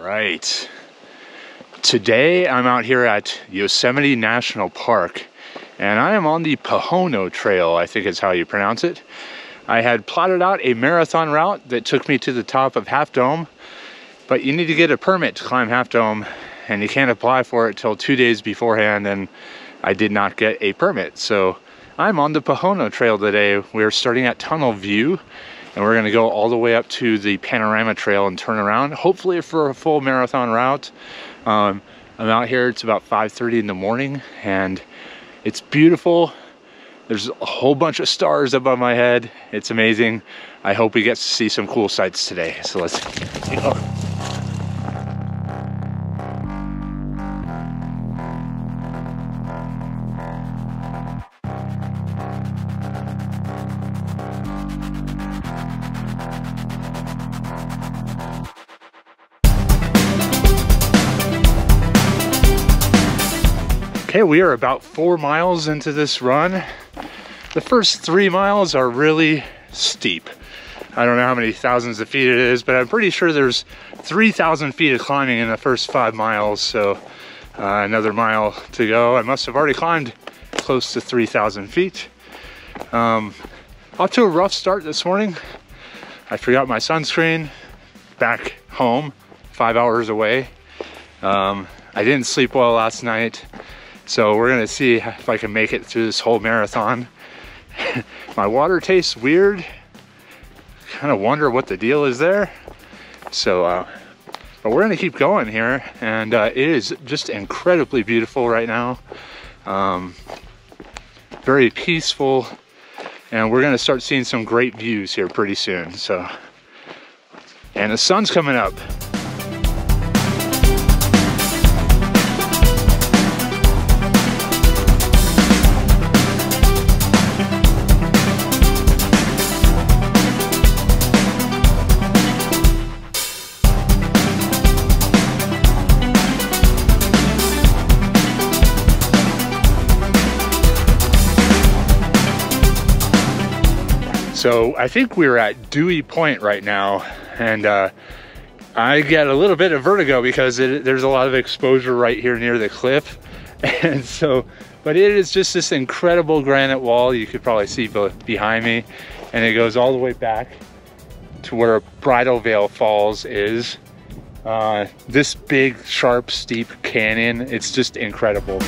right. Today I'm out here at Yosemite National Park, and I am on the Pohono Trail, I think is how you pronounce it. I had plotted out a marathon route that took me to the top of Half Dome, but you need to get a permit to climb Half Dome, and you can't apply for it till 2 days beforehand, and I did not get a permit. So I'm on the Pohono Trail today. We're starting at Tunnel View, and we're gonna go all the way up to the Panorama Trail and turn around, hopefully for a full marathon route. I'm out here, it's about 5:30 in the morning, and it's beautiful. There's a whole bunch of stars above my head. It's amazing. I hope we get to see some cool sights today. So let's go. Okay, we are about 4 miles into this run. The first 3 miles are really steep. I don't know how many thousands of feet it is, but I'm pretty sure there's 3,000 feet of climbing in the first 5 miles. So another mile to go. I must have already climbed close to 3,000 feet. Off to a rough start this morning. I forgot my sunscreen back home, 5 hours away. I didn't sleep well last night. So we're gonna see if I can make it through this whole marathon. My water tastes weird. Kind of wonder what the deal is there. So, but we're gonna keep going here, and it is just incredibly beautiful right now. Very peaceful, and we're gonna start seeing some great views here pretty soon. So, and the sun's coming up. So I think we're at Dewey Point right now, and I get a little bit of vertigo because there's a lot of exposure right here near the cliff. And so, but it is just this incredible granite wall you could probably see behind me, and it goes all the way back to where Bridal Veil Falls is. This big, sharp, steep canyon, it's just incredible.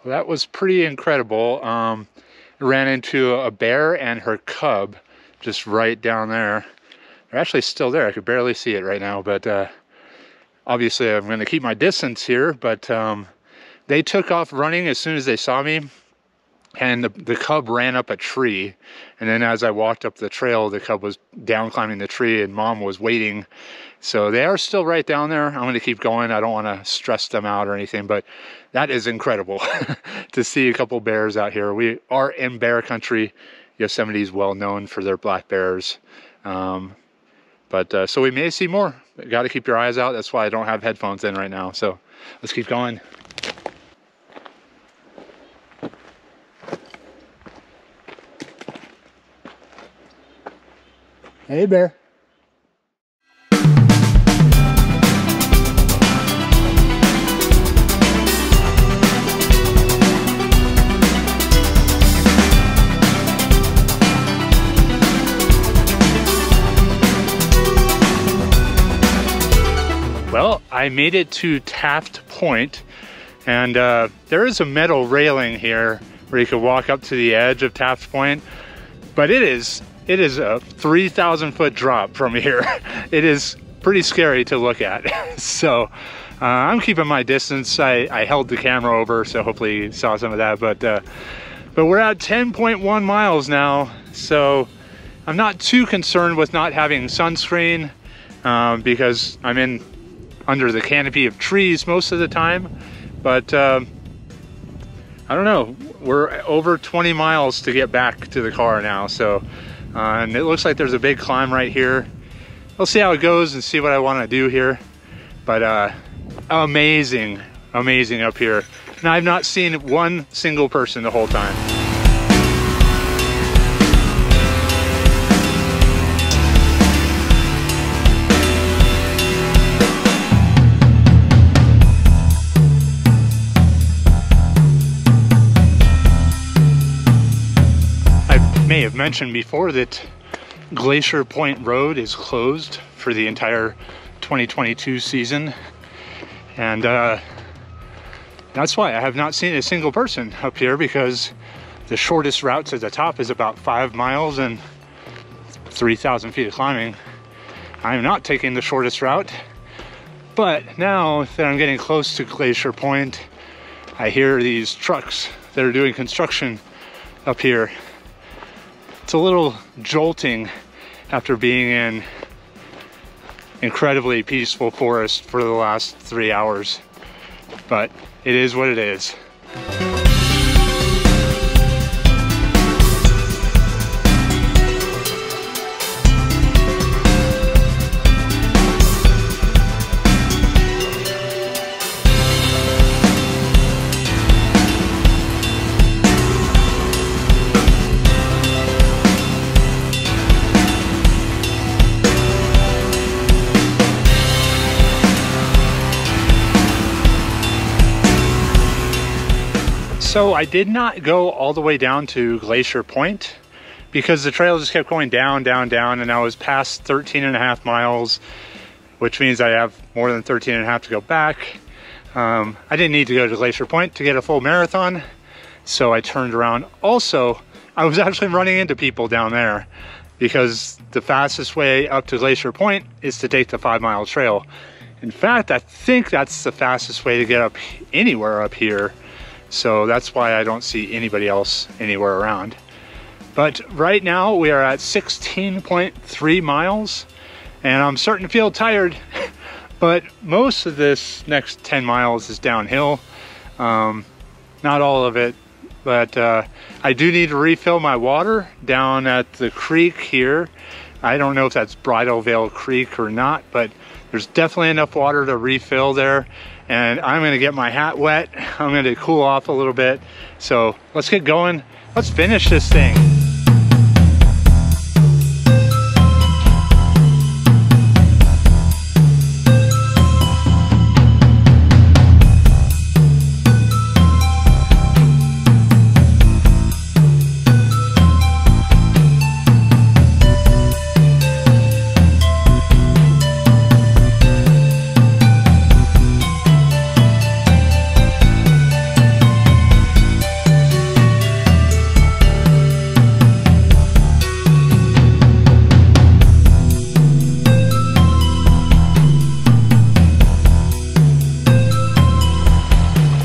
That was pretty incredible. I ran into a bear and her cub just right down there. They're actually still there. I could barely see it right now, but obviously I'm going to keep my distance here. But they took off running as soon as they saw me, and the cub ran up a tree. And then as I walked up the trail, the cub was down climbing the tree, and mom was waiting. So they are still right down there. I'm going to keep going. I don't want to stress them out or anything, but that is incredible to see a couple bears out here. We are in bear country. Yosemite is well known for their black bears. So we may see more. Got to keep your eyes out. That's why I don't have headphones in right now. So let's keep going. Hey, bear. Well, I made it to Taft Point. And there is a metal railing here where you can walk up to the edge of Taft Point, but it is a 3,000 foot drop from here. It is pretty scary to look at. So I'm keeping my distance. I held the camera over, so hopefully you saw some of that, but we're at 10.1 miles now, so I'm not too concerned with not having sunscreen because I'm in under the canopy of trees most of the time. But I don't know, we're over 20 miles to get back to the car now, so and it looks like there's a big climb right here. We'll see how it goes and see what I want to do here. But amazing up here. Now, I've not seen one single person the whole time. I may have mentioned before that Glacier Point Road is closed for the entire 2022 season, and that's why I have not seen a single person up here, because the shortest route to the top is about 5 miles and 3,000 feet of climbing. I am not taking the shortest route, but now that I'm getting close to Glacier Point, I hear these trucks that are doing construction up here. It's a little jolting after being in incredibly peaceful forest for the last 3 hours, but it is what it is. So I did not go all the way down to Glacier Point because the trail just kept going down, and I was past 13.5 miles, which means I have more than 13.5 to go back. I didn't need to go to Glacier Point to get a full marathon, so I turned around. Also, I was actually running into people down there because the fastest way up to Glacier Point is to take the 5-mile trail. In fact, I think that's the fastest way to get up anywhere up here. So that's why I don't see anybody else anywhere around. But right now we are at 16.3 miles and I'm starting to feel tired, but most of this next 10 miles is downhill. Not all of it, but I do need to refill my water down at the creek here. I don't know if that's Bridal Veil Creek or not, but there's definitely enough water to refill there. And I'm gonna get my hat wet. I'm gonna cool off a little bit. So let's get going. Let's finish this thing.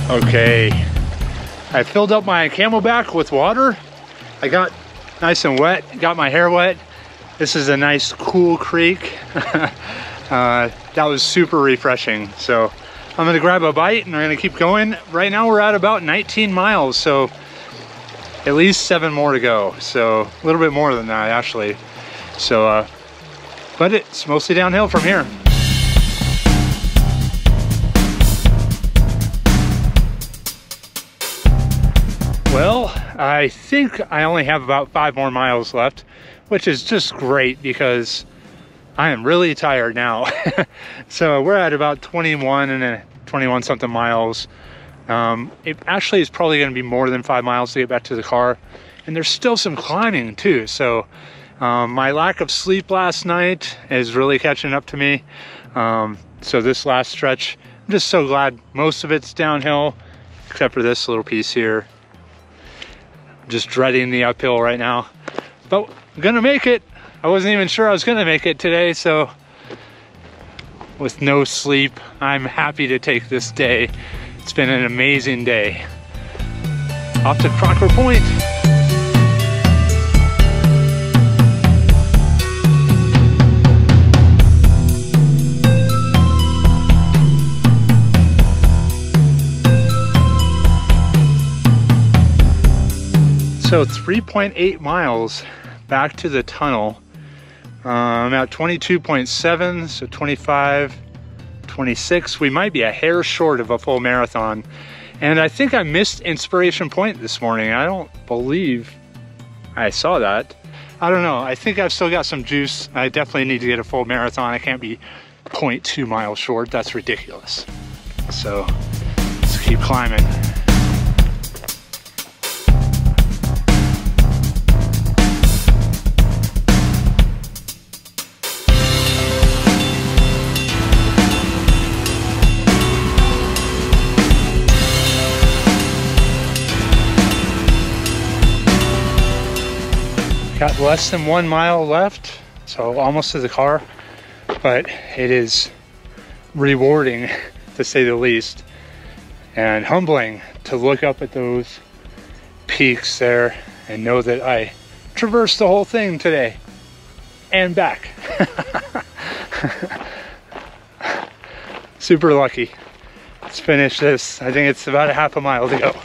Okay, I filled up my Camelback with water. I got nice and wet, got my hair wet. This is a nice cool creek. That was super refreshing. So I'm gonna grab a bite and we're gonna keep going. Right now we're at about 19 miles, so at least 7 more to go. So a little bit more than that actually. So, but it's mostly downhill from here. Well, I think I only have about 5 more miles left, which is just great because I am really tired now. So we're at about 21 something miles. It actually is probably going to be more than 5 miles to get back to the car, and there's still some climbing too. So my lack of sleep last night is really catching up to me. So this last stretch, I'm just so glad most of it's downhill, except for this little piece here. I'm just dreading the uphill right now, but I'm gonna make it. I wasn't even sure I was gonna make it today, so with no sleep, I'm happy to take this day. It's been an amazing day. Off to Kristopher Point. So 3.8 miles back to the tunnel. I'm at 22.7, so 25, 26. We might be a hair short of a full marathon. And I think I missed Inspiration Point this morning. I don't believe I saw that. I don't know. I think I've still got some juice. I definitely need to get a full marathon. I can't be 0.2 miles short. That's ridiculous. So let's keep climbing. Got less than 1 mile left, so almost to the car, but it is rewarding to say the least, and humbling to look up at those peaks there and know that I traversed the whole thing today and back. Super lucky. Let's finish this. I think it's about a half a mile to go.